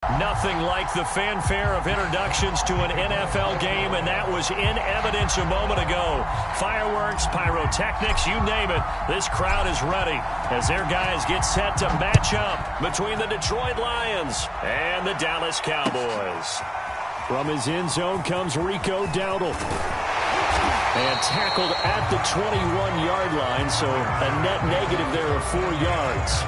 Nothing like the fanfare of introductions to an NFL game, and that was in evidence a moment ago. Fireworks, pyrotechnics, you name it. This crowd is ready as their guys get set to match up between the Detroit Lions and the Dallas Cowboys. From his end zone comes Rico Dowdle. And tackled at the 21-yard line, so a net negative there of 4 yards.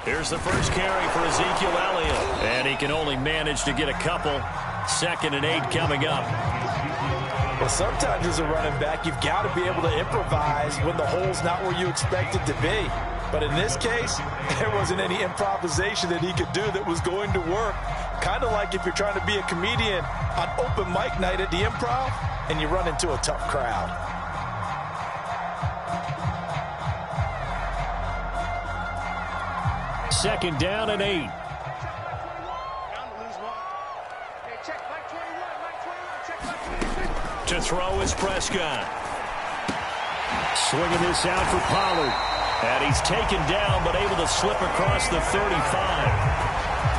Here's the first carry for Ezekiel Elliott. And he can only manage to get a couple. 2nd and 8 coming up. Well, sometimes as a running back, you've got to be able to improvise when the hole's not where you expect it to be. But in this case, there wasn't any improvisation that he could do that was going to work. Kind of like if you're trying to be a comedian on open mic night at the Improv and you run into a tough crowd. Second down and 8. To throw is Prescott. Swinging this out for Pollard. And he's taken down but able to slip across the 35.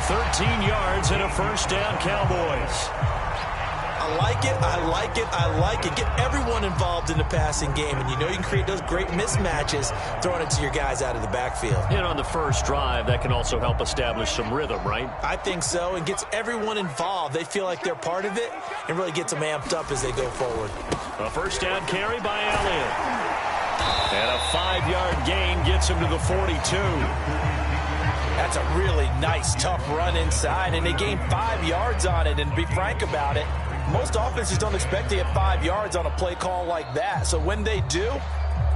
13 yards and a first down, Cowboys. I like it, I like it, I like it. Get everyone involved in the passing game, and you know you can create those great mismatches throwing it to your guys out of the backfield. And on the first drive, that can also help establish some rhythm, right? I think so, and gets everyone involved. They feel like they're part of it and really gets them amped up as they go forward. A first down carry by Elliott. And a 5-yard gain gets him to the 42. That's a really nice, tough run inside, and they gained 5 yards on it. And to be frank about it, most offenses don't expect to get 5 yards on a play call like that. So when they do,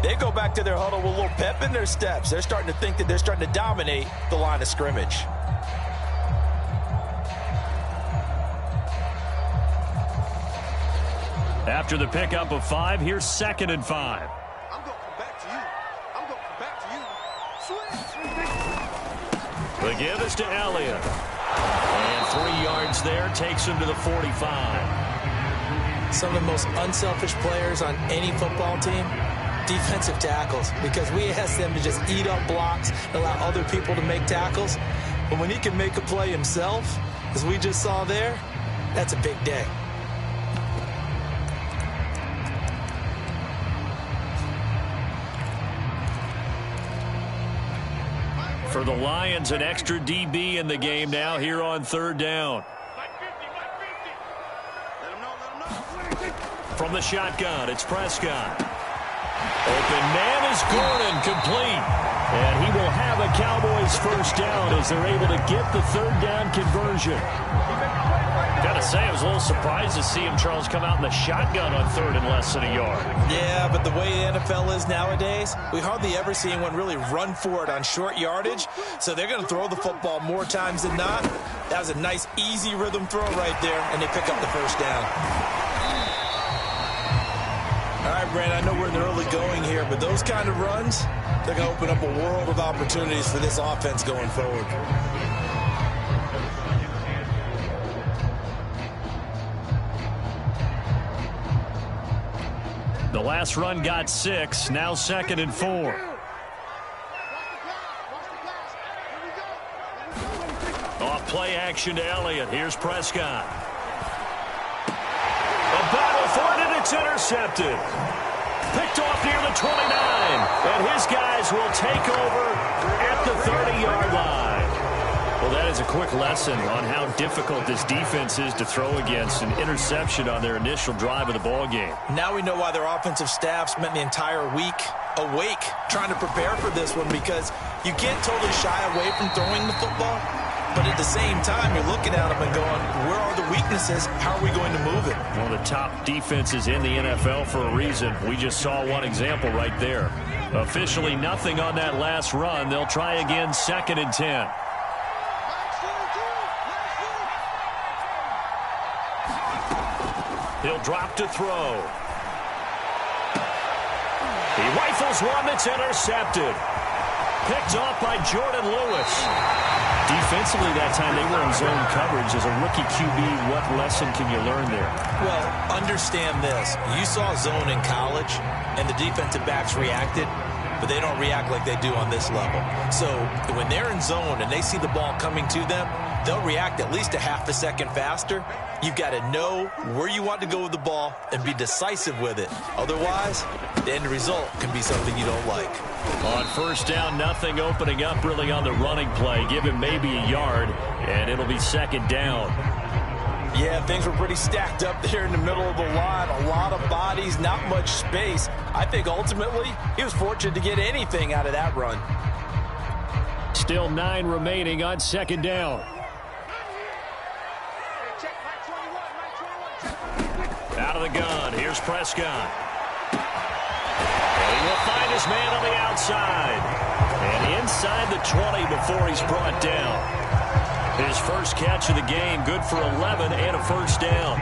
they go back to their huddle with a little pep in their steps. They're starting to think that they're starting to dominate the line of scrimmage. After the pickup of 5, here's 2nd and 5. I'm going to come back to you. I'm going to come back to you. Switch. The give is to Elliott. And 3 yards there takes him to the 45. Some of the most unselfish players on any football team, defensive tackles, because we ask them to just eat up blocks, allow other people to make tackles. But when he can make a play himself, as we just saw there, that's a big day. For the Lions, an extra DB in the game now here on 3rd down. From the shotgun, it's Prescott. Open man is Gordon, complete. And he will have a Cowboys first down as they're able to get the 3rd down conversion. Gotta say, I was a little surprised to see him, Charles, come out in the shotgun on 3rd and less than a yard. Yeah, but the way the NFL is nowadays, we hardly ever see anyone really run for it on short yardage. So they're going to throw the football more times than not. That was a nice, easy rhythm throw right there, and they pick up the first down. All right, Brandon, I know we're in the early going here, but those kind of runs, they're going to open up a world of opportunities for this offense going forward. The last run got 6, now 2nd and 4. Off play action to Elliott. Here's Prescott. A battle for it, and it's intercepted. Picked off near the 29. And his guys will take over at the 30-yard line. Well, that is a quick lesson on how difficult this defense is to throw against. An interception on their initial drive of the ball game. Now we know why their offensive staff spent the entire week awake trying to prepare for this one, because you can't totally shy away from throwing the football, but at the same time you're looking at them and going, where are the weaknesses? How are we going to move it? One of the top defenses in the NFL for a reason. We just saw one example right there. Officially nothing on that last run. They'll try again, 2nd and 10. He'll drop to throw. He rifles one that's intercepted. Picked off by Jordan Lewis. Defensively that time, they were in zone coverage. As a rookie QB, what lesson can you learn there? Well, understand this. You saw zone in college, and the defensive backs reacted, but they don't react like they do on this level. So when they're in zone and they see the ball coming to them, they'll react at least a half a second faster. You've got to know where you want to go with the ball and be decisive with it. Otherwise, the end result can be something you don't like. On first down, nothing opening up really on the running play. Give him maybe a yard, and it'll be second down. Yeah, things were pretty stacked up there in the middle of the line. A lot of bodies, not much space. I think ultimately he was fortunate to get anything out of that run. Still 9 remaining on second down. Out of the gun, here's Prescott. And he will find his man on the outside. And inside the 20 before he's brought down. His first catch of the game, good for 11 and a first down.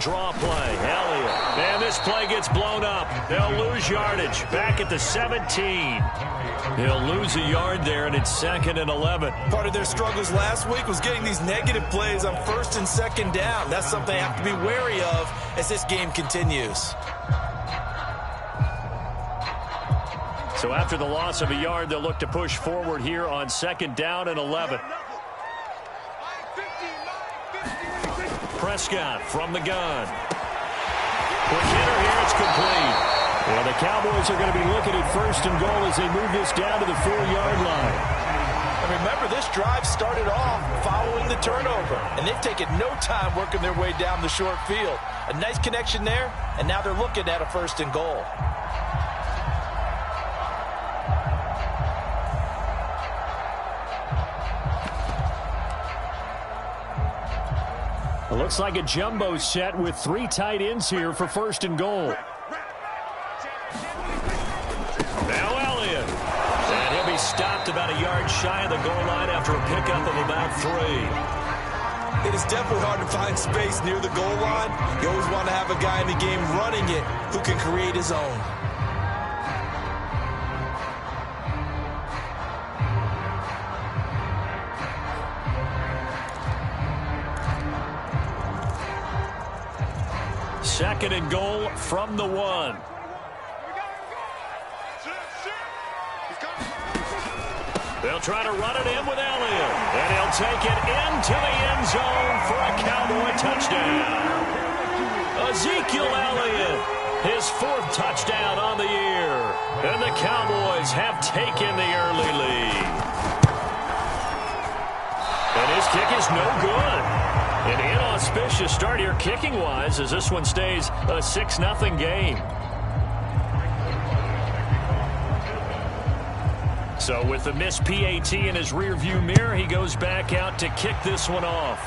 Draw play, Elliott. And this play gets blown up. They'll lose yardage. Back at the 17. He'll lose a yard there, and it's 2nd and 11. Part of their struggles last week was getting these negative plays on first and second down. That's something they have to be wary of as this game continues. So after the loss of a yard, they'll look to push forward here on 2nd down and 11. Prescott from the gun. Quick hitter here, it's complete. Well, the Cowboys are going to be looking at 1st and goal as they move this down to the 4-yard line. And remember, this drive started off following the turnover, and they've taken no time working their way down the short field. A nice connection there, and now they're looking at a 1st and goal. It looks like a jumbo set with 3 tight ends here for 1st and goal. Now Elliott. And he'll be stopped about a yard shy of the goal line after a pickup of about 3. It is definitely hard to find space near the goal line. You always want to have a guy in the game running it who can create his own. Second and goal from the 1. They'll try to run it in with Elliott. And he'll take it into the end zone for a Cowboy touchdown. Ezekiel Elliott, his 4th touchdown on the year. And the Cowboys have taken the early lead. And his kick is no good. An inauspicious start here kicking-wise as this one stays a 6-0 game. So with the missed PAT in his rearview mirror, he goes back out to kick this one off.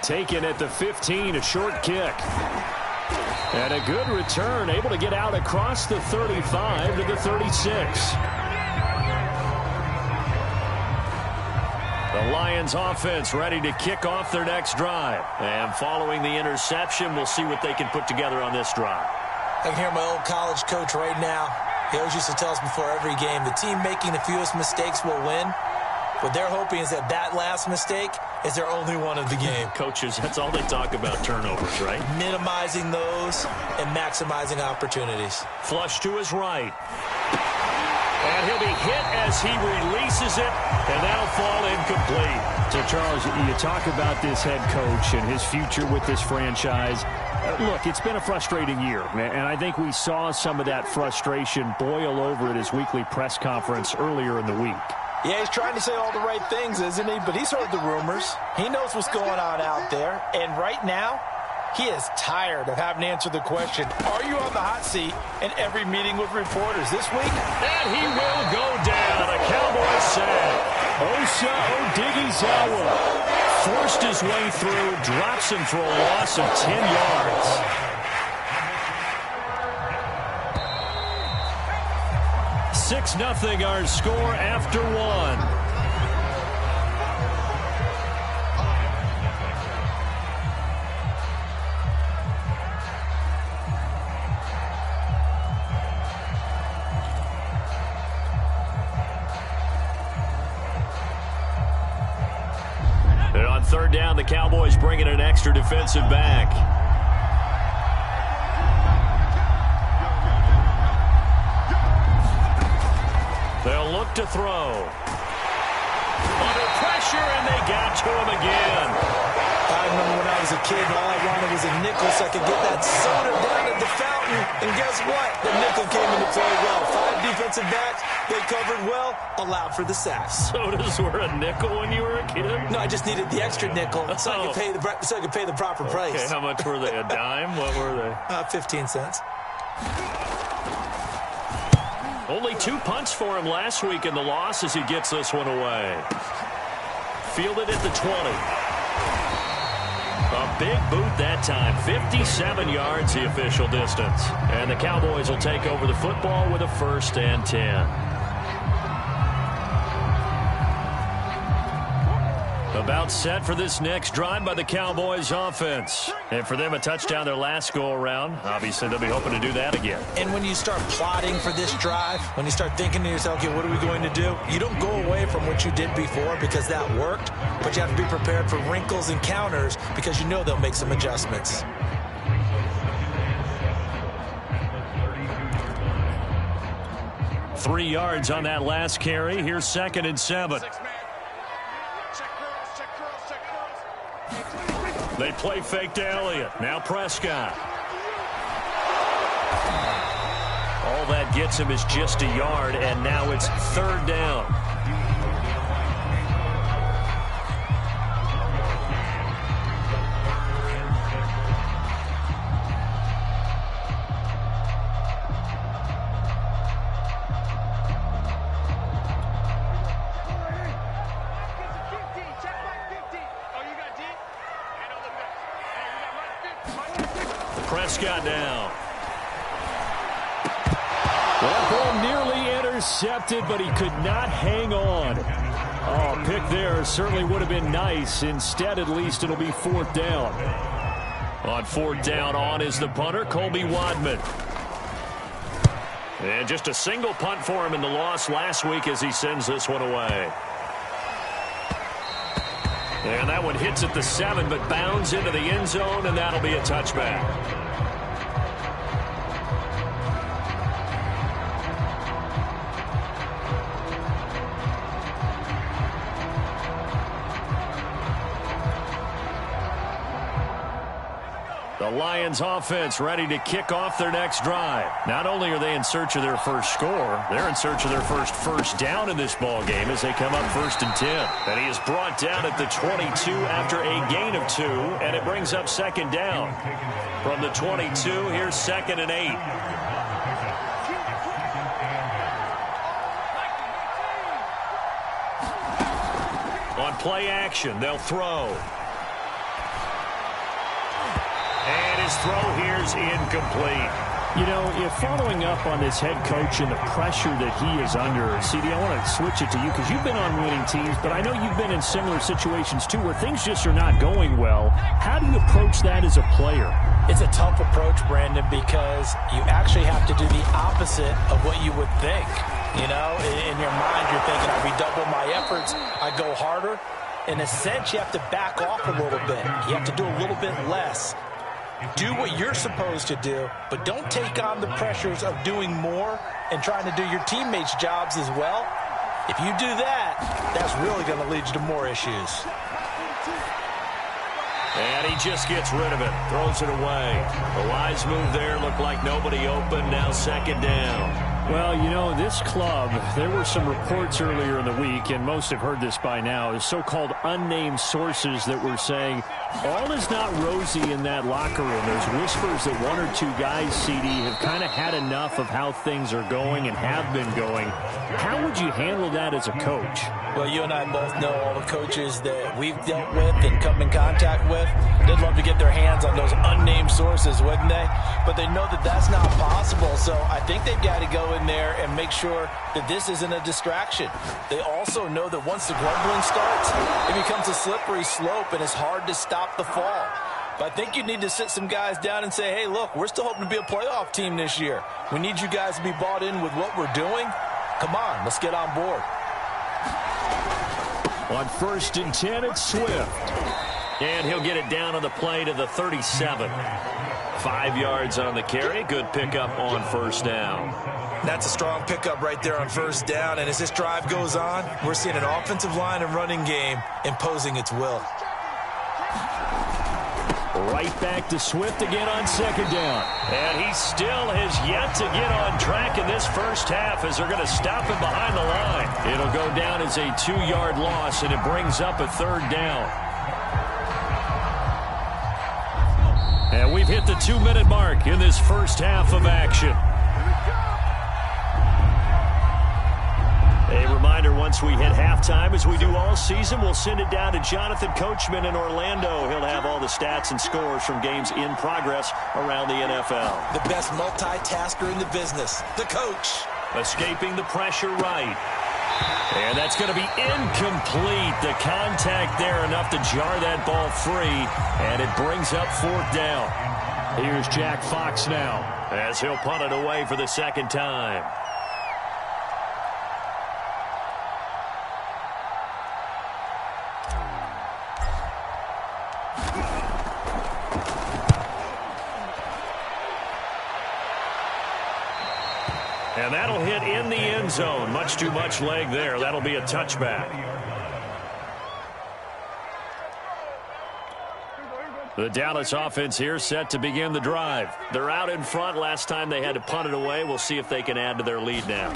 Taken at the 15, a short kick. And a good return, able to get out across the 35 to the 36. The Lions offense ready to kick off their next drive. And following the interception, we'll see what they can put together on this drive. I can hear my old college coach right now. He always used to tell us before every game, the team making the fewest mistakes will win. What they're hoping is that that last mistake is their only one of the game. Coaches, that's all they talk about, turnovers, right? Minimizing those and maximizing opportunities. Flush to his right. And he'll be hit as he releases it, and that'll fall incomplete. So, Charles, you talk about this head coach and his future with this franchise. Look, it's been a frustrating year, and I think we saw some of that frustration boil over at his weekly press conference earlier in the week. Yeah, he's trying to say all the right things, isn't he? But he's heard the rumors. He knows what's going on out there. And right now, he is tired of having to answer the question, are you on the hot seat in every meeting with reporters this week? And he will go down. A Cowboy sack. Osa Odighizuwa Forced his way through, drops him for a loss of 10 yards. "6-0 our score after one. And on third down, the Cowboys bring in an extra defensive back. They'll look to throw. Under pressure, and they got to him again. I remember when I was a kid, and all I wanted was a nickel so I could get that soda down at the fountain. And guess what? The nickel came into play well. 5 defensive backs, they covered well, allowed for the sacks. Sodas were a nickel when you were a kid? No, I just needed the extra nickel so I could pay the proper price. Okay, how much were they? A dime? What were they? 15 cents. Only 2 punts for him last week in the loss as he gets this one away. Fielded at the 20. A big boot that time. 57 yards the official distance. And the Cowboys will take over the football with a 1st and 10. About set for this next drive by the Cowboys offense. And for them, a touchdown their last go-around. Obviously, they'll be hoping to do that again. And when you start plotting for this drive, when you start thinking to yourself, okay, what are we going to do? You don't go away from what you did before because that worked, but you have to be prepared for wrinkles and counters because you know they'll make some adjustments. Three yards on that last carry. Here's 2nd and 7. They play fake to Elliott. Now Prescott. All that gets him is just a yard, and now it's 3rd down. Prescott down. That ball nearly intercepted, but he could not hang on. Oh, pick there certainly would have been nice. Instead, at least, it'll be 4th down. On 4th down, on is the punter, Colby Wadman. And just a single punt for him in the loss last week as he sends this one away. And that one hits at the 7, but bounds into the end zone, and that'll be a touchback. The Lions offense ready to kick off their next drive. Not only are they in search of their first score, they're in search of their first down in this ball game as they come up 1st and 10. And he is brought down at the 22 after a gain of 2, and it brings up 2nd down. From the 22, here's 2nd and 8. On play action, they'll throw. And his throw here is incomplete. You know, if following up on this head coach and the pressure that he is under, CD, I want to switch it to you because you've been on winning teams, but I know you've been in similar situations too where things just are not going well. How do you approach that as a player? It's a tough approach, Brandon, because you actually have to do the opposite of what you would think. You know, in your mind, you're thinking, I redouble my efforts, I go harder. In a sense, you have to back off a little bit. You have to do a little bit less. Do what you're supposed to do, but don't take on the pressures of doing more and trying to do your teammates' jobs as well. If you do that, that's really going to lead you to more issues. And he just gets rid of it, throws it away. The wise move there, looked like nobody open, now 2nd down. Well, you know, this club, there were some reports earlier in the week, and most have heard this by now, is so-called unnamed sources that were saying All is not rosy in that locker room. There's whispers that one or two guys, CD, have kind of had enough of how things are going and have been going. How would you handle that as a coach? Well, you and I both know all the coaches that we've dealt with and come in contact with. They'd love to get their hands on those unnamed sources, wouldn't they? But they know that that's not possible, so I think they've got to go in there and make sure that this isn't a distraction. They also know that once the grumbling starts, it becomes a slippery slope, and it's hard to stop the fall. But I think you need to sit some guys down and say, hey, look, we're still hoping to be a playoff team this year. We need you guys to be bought in with what we're doing. Come on, let's get on board. On 1st and 10, it's Swift. And he'll get it down on the play to the 37. 5 yards on the carry. Good pickup on first down. That's a strong pickup right there on first down. And as this drive goes on, we're seeing an offensive line and running game imposing its will. Right back to Swift again on 2nd down. And he still has yet to get on track in this first half as they're going to stop him behind the line. It'll go down as a 2-yard loss, and it brings up a 3rd down. And we've hit the 2-minute mark in this first half of action. A reminder, once we hit halftime, as we do all season, we'll send it down to Jonathan Coachman in Orlando. He'll have all the stats and scores from games in progress around the NFL. The best multitasker in the business, the coach. Escaping the pressure right. And that's going to be incomplete. The contact there enough to jar that ball free, and it brings up 4th down. Here's Jack Fox now, as he'll punt it away for the 2nd time. And that'll hit in the end zone. Much too much leg there. That'll be a touchback. The Dallas offense here set to begin the drive. They're out in front. Last time they had to punt it away. We'll see if they can add to their lead now.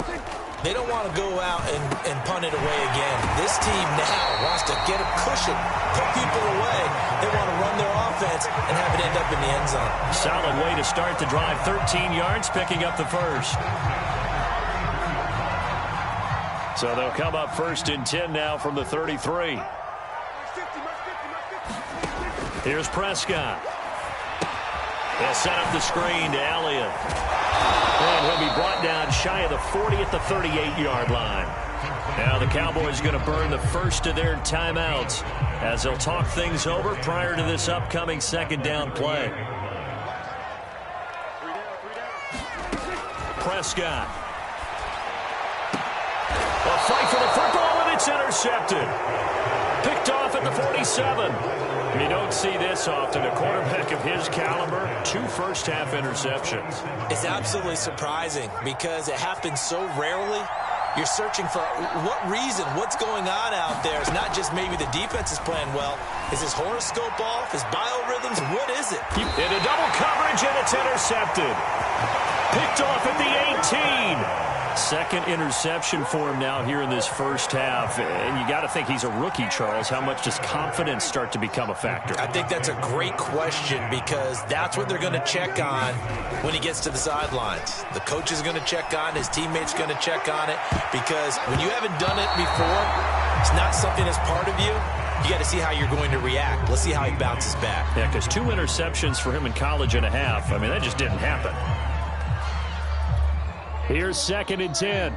They don't want to go out and punt it away again. This team now wants to get a cushion, put people away. They want to run their offense and have it end up in the end zone. Solid way to start the drive. 13 yards, picking up the first. So they'll come up 1st and 10 now from the 33. Here's Prescott. They'll set up the screen to Elliott. And he'll be brought down shy of the 40 at the 38-yard line. Now the Cowboys going to burn the first of their timeouts as they'll talk things over prior to this upcoming 2nd down play. Prescott. A fight for the football, and it's intercepted. Picked off at the 47. You don't see this often. A quarterback of his caliber, 2 first-half interceptions. It's absolutely surprising because it happens so rarely. You're searching for what reason, what's going on out there. It's not just maybe the defense is playing well. Is his horoscope off? His biorhythms? What is it? In a double coverage, and it's intercepted. Picked off at the 18. 2nd interception for him now here in this first half. And you got to think he's a rookie, Charles. How much does confidence start to become a factor? I think that's a great question because that's what they're going to check on when he gets to the sidelines. The coach is going to check on, his teammates going to check on it, because when you haven't done it before, it's not something that's part of you. You got to see how you're going to react. Let's see how he bounces back. Yeah, because 2 interceptions for him in college and a half. I mean, that just didn't happen. Here's 2nd and 10.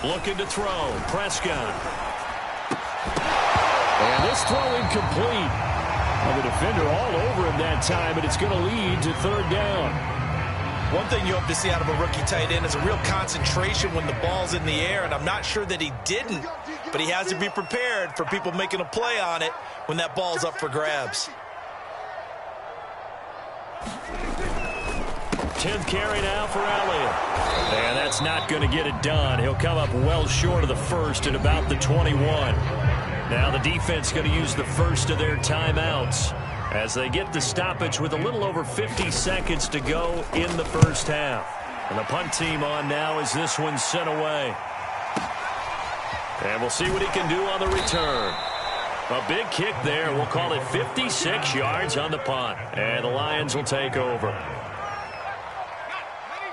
Looking to throw. Prescott. And this throw incomplete. Well, the defender all over him that time, and it's going to lead to 3rd down. One thing you hope to see out of a rookie tight end is a real concentration when the ball's in the air, and I'm not sure that he didn't, but he has to be prepared for people making a play on it when that ball's up for grabs. 10th carry now for Elliott. And that's not going to get it done. He'll come up well short of the first at about the 21. Now the defense going to use the first of their timeouts as they get the stoppage with a little over 50 seconds to go in the first half. And the punt team on now as this one's sent away. And we'll see what he can do on the return. A big kick there. We'll call it 56 yards on the punt. And the Lions will take over.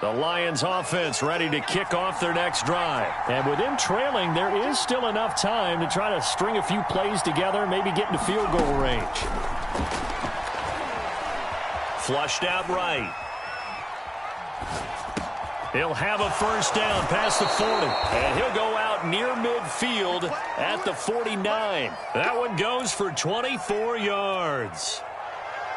The Lions offense ready to kick off their next drive. And with them trailing, there is still enough time to try to string a few plays together, maybe get into field goal range. Flushed out right. He'll have a first down past the 40. And he'll go out near midfield at the 49. That one goes for 24 yards.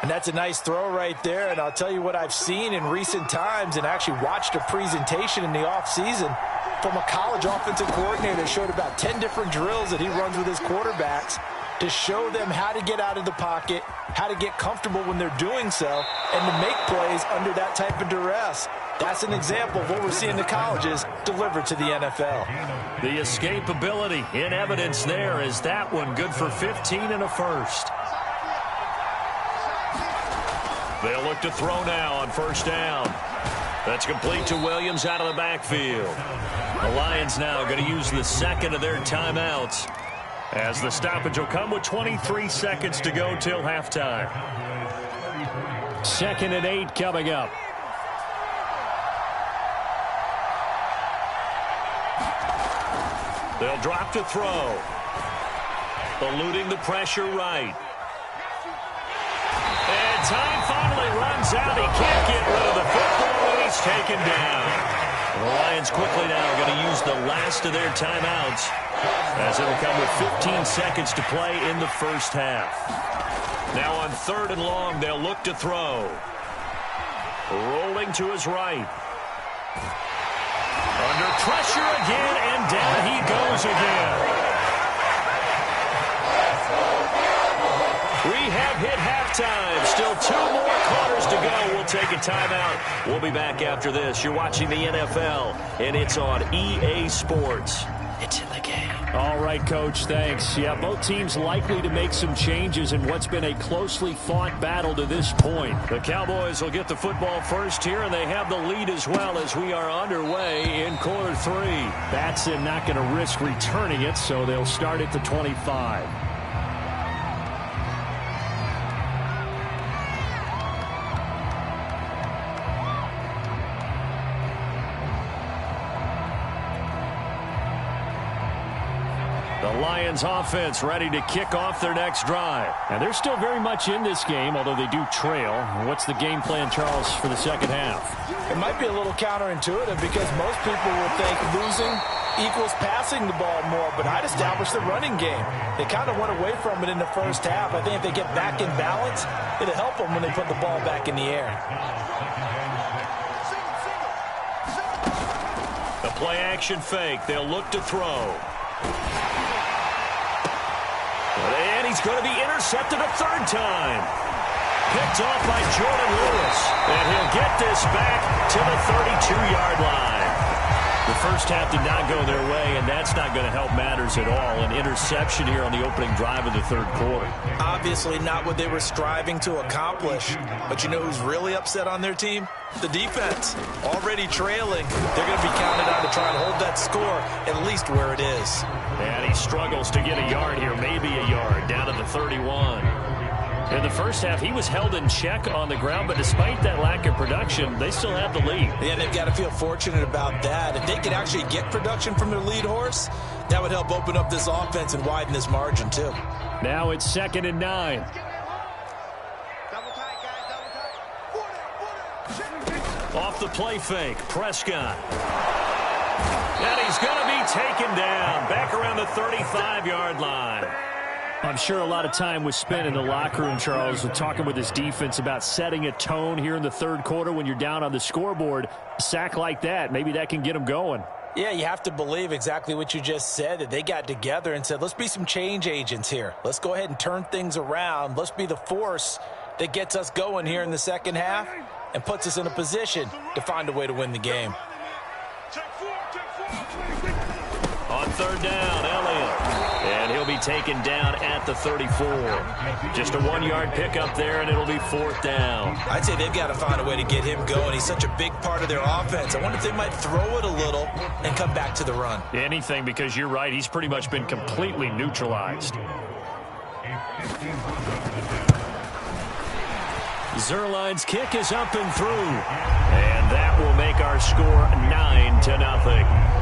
And that's a nice throw right there. And I'll tell you what I've seen in recent times and actually watched a presentation in the offseason from a college offensive coordinator that showed about 10 different drills that he runs with his quarterbacks to show them how to get out of the pocket, how to get comfortable when they're doing so, and to make plays under that type of duress. That's an example of what we're seeing the colleges deliver to the NFL. The escapability in evidence there is that one good for 15 and a first. They'll look to throw now on first down. That's complete to Williams out of the backfield. The Lions now going to use the second of their timeouts as the stoppage will come with 23 seconds to go till halftime. 2nd and 8 coming up. They'll drop to throw. Eluding the pressure right. And time finally runs out. He can't get rid of the football, and he's taken down. The Lions quickly now are going to use the last of their timeouts as it'll come with 15 seconds to play in the first half. Now on 3rd and long, they'll look to throw. Rolling to his right. Under pressure again, and down he goes again. We have hit halftime. Still 2 more quarters to go. We'll take a timeout. We'll be back after this. You're watching the NFL, and it's on EA Sports. It's in the game. All right, Coach, thanks. Yeah, both teams likely to make some changes in what's been a closely fought battle to this point. The Cowboys will get the football first here, and they have the lead as well as we are underway in quarter 3. Batson not going to risk returning it, so they'll start at the 25. The Lions offense ready to kick off their next drive. And they're still very much in this game, although they do trail. What's the game plan, Charles, for the second half? It might be a little counterintuitive because most people will think losing equals passing the ball more, but I'd establish the running game. They kind of went away from it in the first half. I think if they get back in balance, it'll help them when they put the ball back in the air. The play action fake. They'll look to throw. And he's going to be intercepted a 3rd time. Picked off by Jordan Lewis. And he'll get this back to the 32-yard line. The first half did not go their way, and that's not going to help matters at all. An interception here on the opening drive of the 3rd quarter. Obviously not what they were striving to accomplish. But you know who's really upset on their team? The defense. Already trailing. They're going to be counted on to try and hold that score at least where it is. And he struggles to get a yard here, maybe a yard, down to the 31. In the first half, he was held in check on the ground, but despite that lack of production, they still have the lead. Yeah, they've got to feel fortunate about that. If they could actually get production from their lead horse, that would help open up this offense and widen this margin, too. Now it's 2nd and 9. Off the play fake, Prescott. And he's going to be taken down, back around the 35-yard line. I'm sure a lot of time was spent in the locker room, Charles, talking with his defense about setting a tone here in the 3rd quarter when you're down on the scoreboard. A sack like that, maybe that can get them going. Yeah, you have to believe exactly what you just said, that they got together and said, let's be some change agents here. Let's go ahead and turn things around. Let's be the force that gets us going here in the second half and puts us in a position to find a way to win the game. On 3rd down, Elliott. And he'll be taken down at the 34. Just a 1-yard pickup there, and it'll be 4th down. I'd say they've got to find a way to get him going. He's such a big part of their offense. I wonder if they might throw it a little and come back to the run. Anything, because you're right. He's pretty much been completely neutralized. Zerline's kick is up and through. And that will make our score 9-0.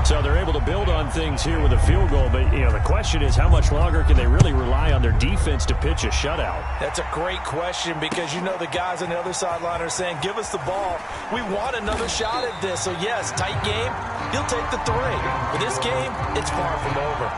So they're able to build on things here with a field goal. But, you know, the question is how much longer can they really rely on their defense to pitch a shutout? That's a great question because, you know, the guys on the other sideline are saying, give us the ball. We want another shot at this. So, yes, tight game. He'll take the 3. But this game, it's far from over.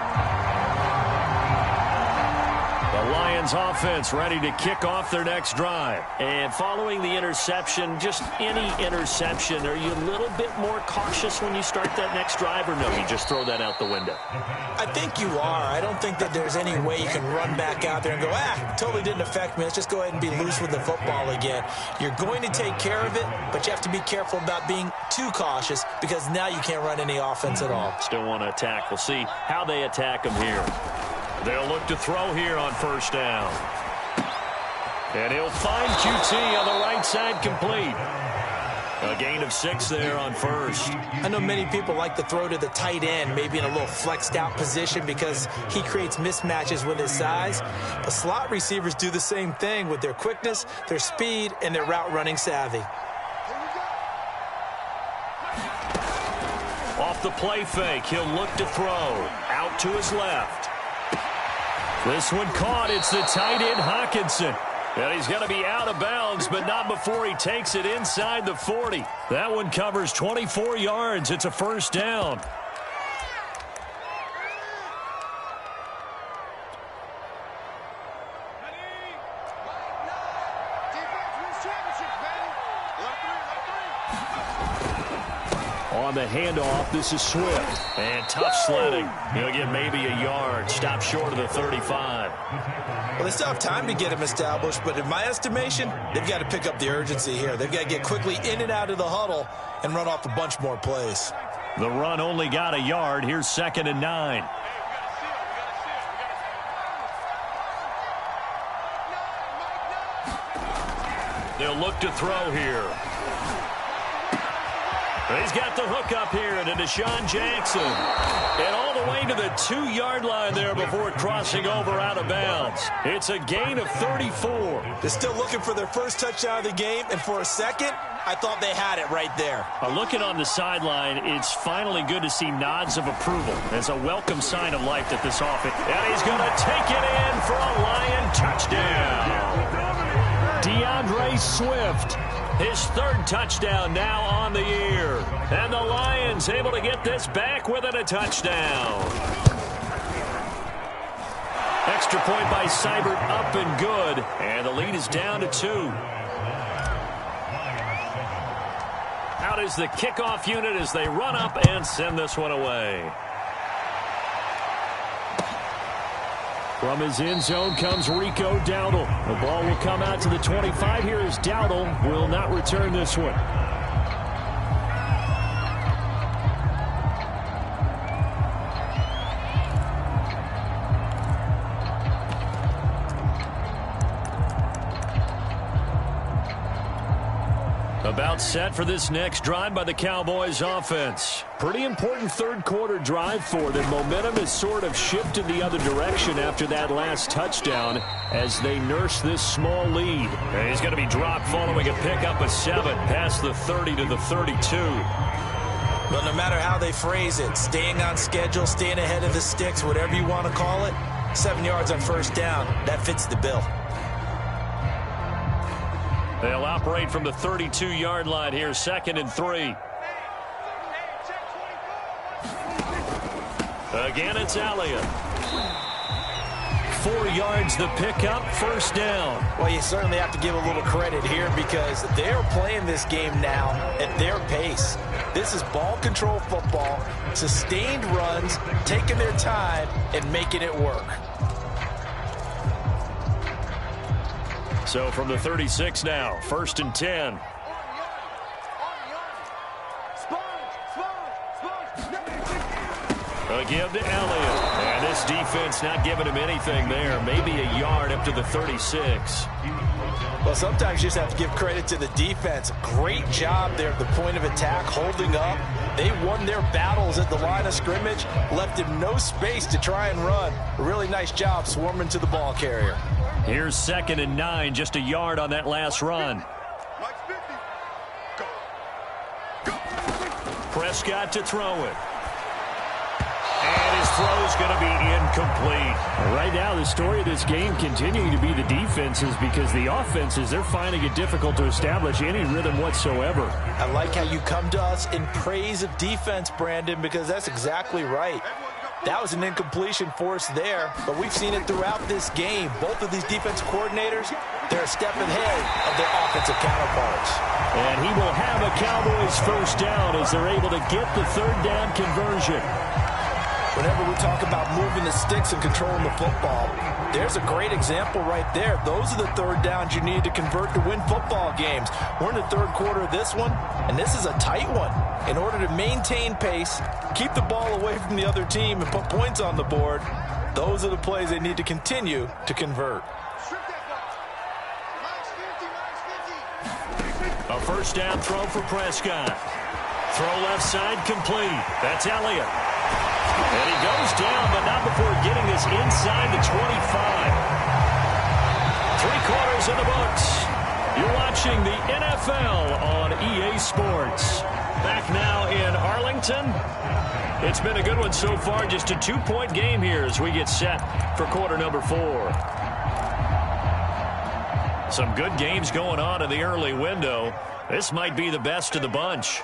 The Lions offense ready to kick off their next drive. And following the interception, just any interception, are you a little bit more cautious when you start that next drive, or no, you just throw that out the window? I think you are. I don't think that there's any way you can run back out there and go, totally didn't affect me. Let's just go ahead and be loose with the football again. You're going to take care of it, but you have to be careful about being too cautious because now you can't run any offense at all. Still want to attack. We'll see how they attack them here. They'll look to throw here on 1st down. And he'll find QT on the right side, complete. A gain of 6 there on 1st. I know many people like to throw to the tight end, maybe in a little flexed out position because he creates mismatches with his size. But slot receivers do the same thing with their quickness, their speed, and their route running savvy. Off the play fake, he'll look to throw. Out to his left. This one caught. It's the tight end, Hawkinson. And he's going to be out of bounds, but not before he takes it inside the 40. That one covers 24 yards. It's a 1st down. On the handoff, this is Swift. And tough sledding. He'll get maybe a yard. Stop short of the 35. Well, they still have time to get him established, but in my estimation, they've got to pick up the urgency here. They've got to get quickly in and out of the huddle and run off a bunch more plays. The run only got a yard. Here's 2nd and 9. They'll look to throw here. He's got the hook up here to Deshaun Jackson. And all the way to the 2-yard line there before crossing over out of bounds. It's a gain of 34. They're still looking for their first touchdown of the game, and for a second, I thought they had it right there. Looking on the sideline, it's finally good to see nods of approval. It's a welcome sign of life that this offense. And he's going to take it in for a Lion touchdown. DeAndre Swift. His 3rd touchdown now on the year. And the Lions able to get this back within a touchdown. Extra point by Seibert, up and good. And the lead is down to 2. Out is the kickoff unit as they run up and send this one away. From his end zone comes Rico Dowdle. The ball will come out to the 25. Here is Dowdle. Will not return this one. About set for this next drive by the Cowboys offense. Pretty important 3rd quarter drive for them. Momentum has sort of shifted the other direction after that last touchdown as they nurse this small lead. And he's going to be dropped following a pickup of 7 past the 30 to the 32. But no matter how they phrase it, staying on schedule, staying ahead of the sticks, whatever you want to call it, 7 yards on 1st down, that fits the bill. They'll operate from the 32-yard line here, 2nd and 3. Again, it's Elliott. 4 yards the pickup, 1st down. Well, you certainly have to give a little credit here because they're playing this game now at their pace. This is ball control football, sustained runs, taking their time, and making it work. So from the 36 now, 1st and 10. A give to Elliott. And And this defense not giving him anything there. Maybe a yard up to the 36. Well, sometimes you just have to give credit to the defense. Great job there at the point of attack, holding up. They won their battles at the line of scrimmage, left him no space to try and run. A really nice job swarming to the ball carrier. Here's 2nd and 9, just a yard on that last run. Prescott to throw it. And his throw is going to be incomplete. Right now, the story of this game continuing to be the defenses, because the offenses, they're finding it difficult to establish any rhythm whatsoever. I like how you come to us in praise of defense, Brandon, because that's exactly right. That was an incompletion force there, but we've seen it throughout this game. Both of these defensive coordinators, they're a step ahead of their offensive counterparts. And he will have a Cowboys first down as they're able to get the 3rd down conversion. Whenever we talk about moving the sticks and controlling the football, there's a great example right there. Those are the 3rd downs you need to convert to win football games. We're in the 3rd quarter of this one, and this is a tight one. In order to maintain pace, keep the ball away from the other team, and put points on the board, those are the plays they need to continue to convert. A first down throw for Prescott. Throw left side complete. That's Elliott. And he goes down, but not before getting this inside the 25. 3 quarters in the books. You're watching the NFL on EA Sports. Back now in Arlington. It's been a good one so far. Just a 2-point game here as we get set for quarter number 4. Some good games going on in the early window. This might be the best of the bunch.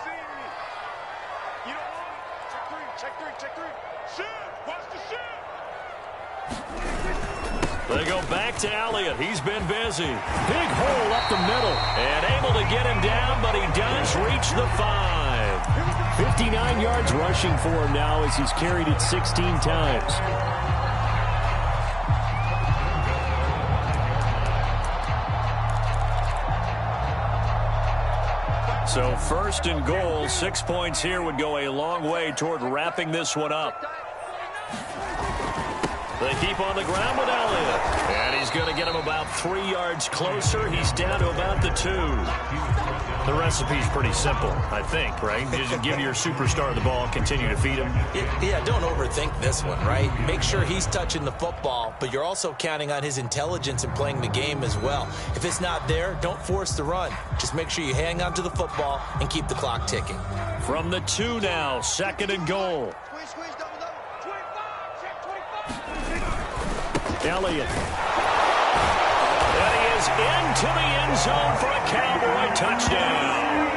They go back to Elliott. He's been busy. Big hole up the middle. And able to get him down, but he does reach the 5. 59 yards rushing for him now as he's carried it 16 times. So 1st and goal, 6 points here would go a long way toward wrapping this one up. They keep on the ground with Elliott. And he's going to get him about 3 yards closer. He's down to about the 2. The recipe's pretty simple, I think, right? Just give your superstar the ball, continue to feed him. Yeah, don't overthink this one, right? Make sure he's touching the football, but you're also counting on his intelligence in playing the game as well. If it's not there, don't force the run. Just make sure you hang on to the football and keep the clock ticking. From the 2 now, 2nd and goal. Elliott. And he is into the end zone for a Cowboy touchdown.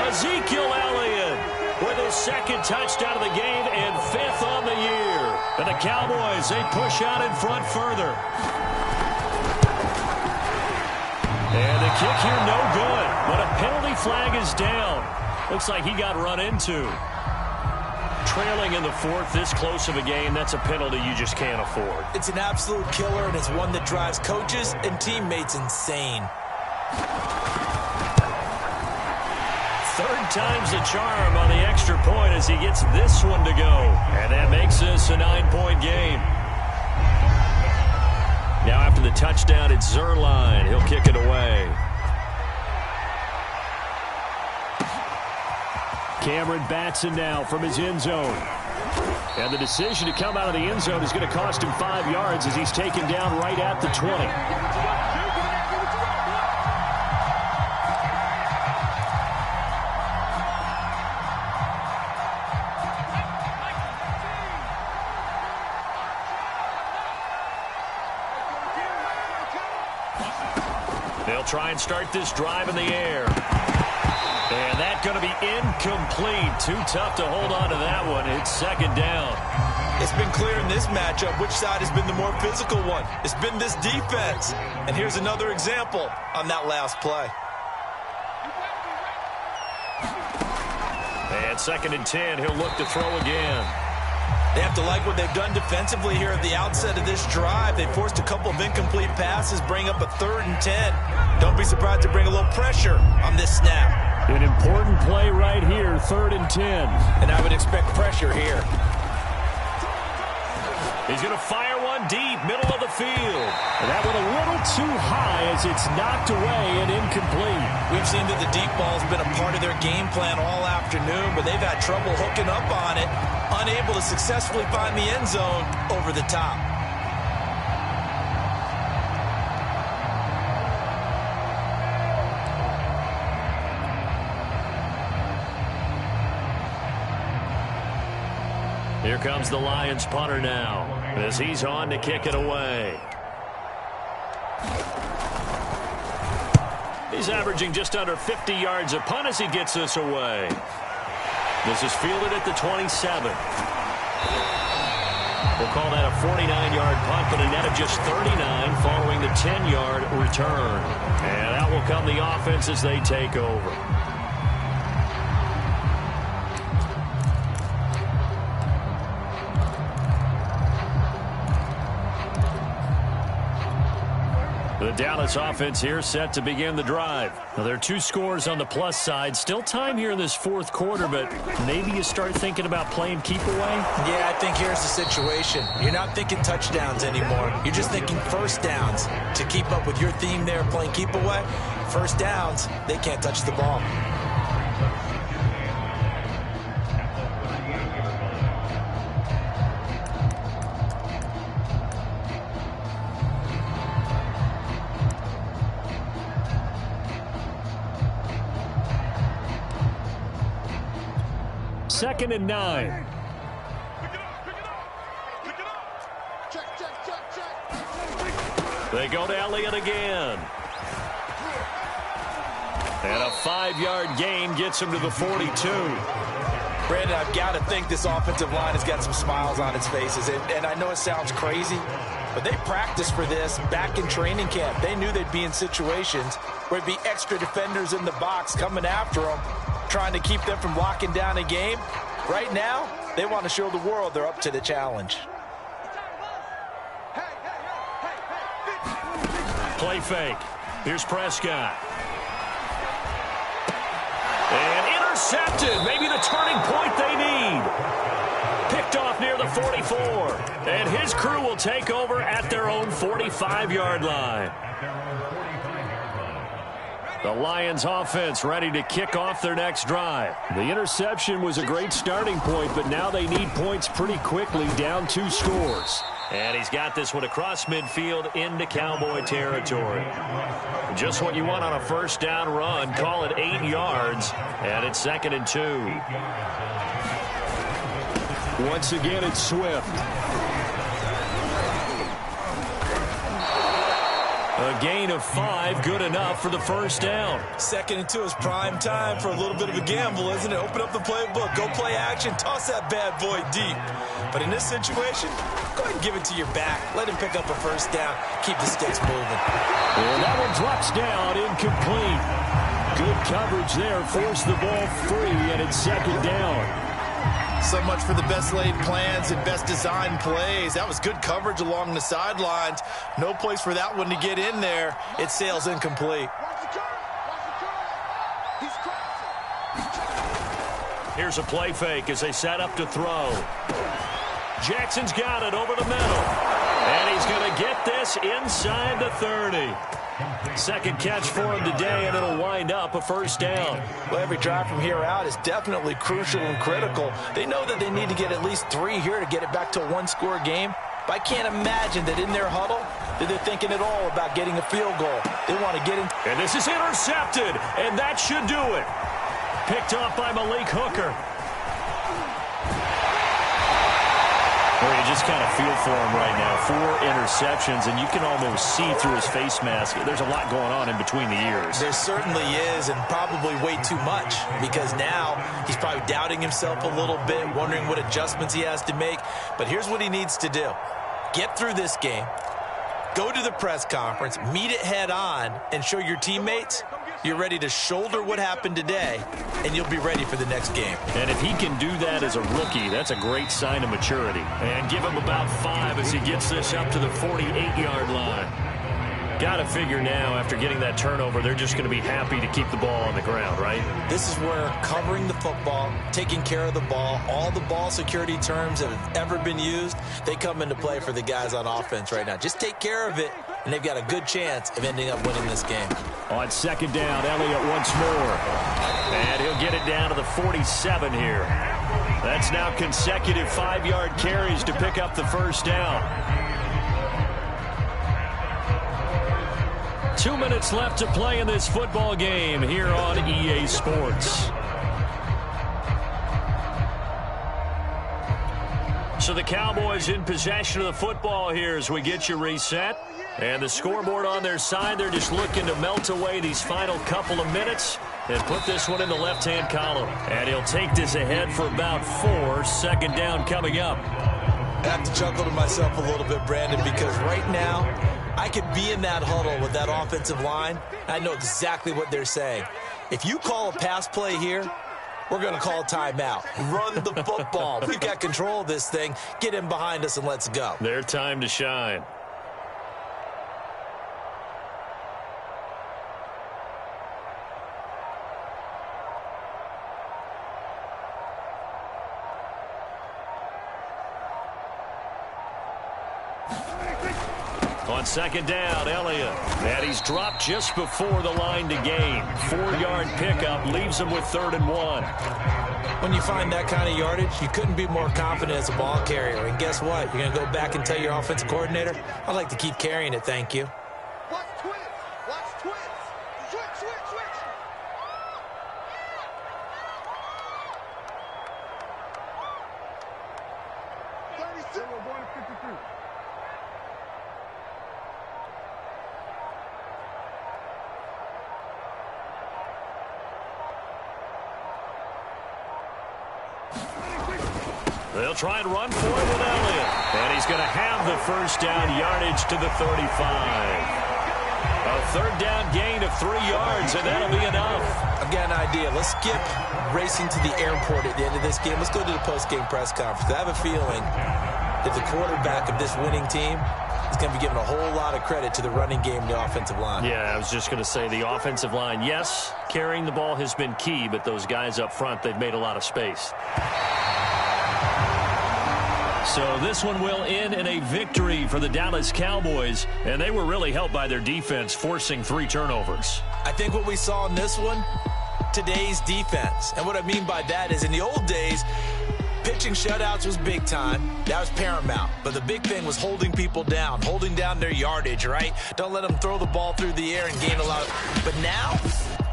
Ezekiel Elliott with his 2nd touchdown of the game and 5th on the year. And the Cowboys, they push out in front further. And the kick here no good, but a penalty flag is down. Looks like he got run into. Trailing in the 4th, this close of a game, that's a penalty you just can't afford. It's an absolute killer, and it's one that drives coaches and teammates insane. 3rd time's the charm on the extra point as he gets this one to go. And that makes this a 9-point game. Now after the touchdown, it's Zerline. He'll kick it away. Cameron Batson now from his end zone. And the decision to come out of the end zone is going to cost him 5 yards as he's taken down right at the 20. They'll try and start this drive in the air. And that's going to be incomplete. Too tough to hold on to that one. It's 2nd down. It's been clear in this matchup which side has been the more physical one. It's been this defense. And here's another example on that last play. And 2nd and 10. He'll look to throw again. They have to like what they've done defensively here at the outset of this drive. They forced a couple of incomplete passes, bring up a 3rd and 10. Don't be surprised to bring a little pressure on this snap. An important play right here, 3rd and 10. And I would expect pressure here. He's going to fire one deep, middle of the field. And that one a little too high as it's knocked away and incomplete. We've seen that the deep ball's been a part of their game plan all afternoon, but they've had trouble hooking up on it, unable to successfully find the end zone over the top. Here comes the Lions punter now as he's on to kick it away. He's averaging just under 50 yards a punt as he gets this away. This is fielded at the 27. We'll call that a 49-yard punt, but a net of just 39 following the 10-yard return. And out will come the offense as they take over. The Dallas offense here set to begin the drive. Now, there are 2 scores on the plus side. Still time here in this fourth quarter, but maybe you start thinking about playing keep away? Yeah, I think here's the situation. You're not thinking touchdowns anymore. You're just thinking first downs. To keep up with your theme there, playing keep away, first downs, they can't touch the ball. Second and 9. They go to Elliott again. And a 5-yard gain gets him to the 42. Brandon, I've got to think this offensive line has got some smiles on its faces. And I know it sounds crazy, but they practiced for this back in training camp. They knew they'd be in situations where there'd be extra defenders in the box coming after them, trying to keep them from locking down a game. Right now, they want to show the world they're up to the challenge. Play fake. Here's Prescott. And intercepted. Maybe the turning point they need. Picked off near the 44. And his crew will take over at their own 45-yard line. The Lions offense ready to kick off their next drive. The interception was a great starting point, but now they need points pretty quickly, down 2 scores. And he's got this one across midfield into Cowboy territory. Just what you want on a first down run. Call it 8 yards, and it's 2nd and 2. Once again, it's Swift. A gain of 5, good enough for the first down. 2nd and 2 is prime time for a little bit of a gamble, isn't it? Open up the playbook, go play action, toss that bad boy deep. But in this situation, go ahead and give it to your back. Let him pick up a first down. Keep the sticks moving. And that one drops down, incomplete. Good coverage there, forced the ball free, and it's 2nd down. So much for the best laid plans and best designed plays. That was good coverage along the sidelines. No place for that one to get in there. It sails incomplete. Here's a play fake as they set up to throw. Jackson's got it over the middle. And he's going to get this inside the 30. Second catch for him today, and it'll wind up a first down. Well, every drive from here out is definitely crucial and critical. They know that they need to get at least 3 here to get it back to a 1-score game. But I can't imagine that in their huddle that they're thinking at all about getting a field goal. They want to get in. And this is intercepted, and that should do it. Picked off by Malik Hooker. Well, you just kind of feel for him right now. 4 interceptions, and you can almost see through his face mask. There's a lot going on in between the ears. There certainly is, and probably way too much, because now he's probably doubting himself a little bit, wondering what adjustments he has to make. But here's what he needs to do. Get through this game, go to the press conference, meet it head on, and show your teammates you're ready to shoulder what happened today, and you'll be ready for the next game. And if he can do that as a rookie, that's a great sign of maturity. And give him about 5 as he gets this up to the 48-yard line. Got to figure now, after getting that turnover, they're just going to be happy to keep the ball on the ground, right? This is where covering the football, taking care of the ball, all the ball security terms that have ever been used, they come into play for the guys on offense right now. Just take care of it, and they've got a good chance of ending up winning this game. On second down, Elliott once more. And he'll get it down to the 47 here. That's now consecutive 5-yard carries to pick up the first down. 2 minutes left to play in this football game here on EA Sports. So the Cowboys in possession of the football here as we get you reset. And the scoreboard on their side, they're just looking to melt away these final couple of minutes and put this one in the left-hand column. And he'll take this ahead for about 4. Second down coming up. I have to chuckle to myself a little bit, Brandon, because right now I could be in that huddle with that offensive line. I know exactly what they're saying. If you call a pass play here, we're going to call a timeout. Run the football. We've got control of this thing. Get in behind us and let's go. Their time to shine. On second down, Elliott. And he's dropped just before the line to gain. 4-yard pickup leaves him with 3rd and 1. When you find that kind of yardage, you couldn't be more confident as a ball carrier. And guess what? You're going to go back and tell your offensive coordinator, I'd like to keep carrying it, thank you. Watch twins. Watch twins. Switch, switch, switch. We're going to 53. They'll try and run for it with Elliott. And he's going to have the first down yardage to the 35. A 3rd down gain of 3 yards, and that'll be enough. I've got an idea. Let's skip racing to the airport at the end of this game. Let's go to the post-game press conference. I have a feeling that the quarterback of this winning team is going to be given a whole lot of credit to the running game and the offensive line. Yeah, I was just going to say the offensive line, yes, carrying the ball has been key, but those guys up front, they've made a lot of space. So this one will end in a victory for the Dallas Cowboys, and they were really helped by their defense forcing 3 turnovers. I think what we saw in this one, today's defense. And what I mean by that is in the old days, pitching shutouts was big time. That was paramount. But the big thing was holding people down, holding down their yardage, right? Don't let them throw the ball through the air and gain a lot. But now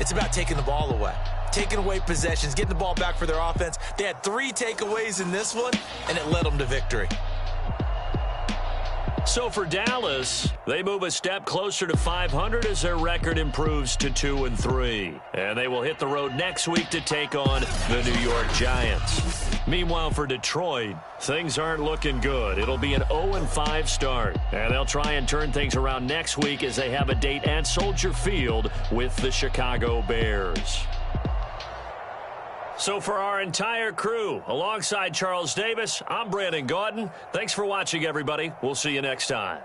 it's about taking the ball away. Taking away possessions, getting the ball back for their offense. They had 3 takeaways in this one, and it led them to victory. So for Dallas, they move a step closer to 500 as their record improves to 2-3. And they will hit the road next week to take on the New York Giants. Meanwhile, for Detroit, things aren't looking good. It'll be an 0-5 start. And they'll try and turn things around next week as they have a date at Soldier Field with the Chicago Bears. So for our entire crew, alongside Charles Davis, I'm Brandon Gaudin. Thanks for watching, everybody. We'll see you next time.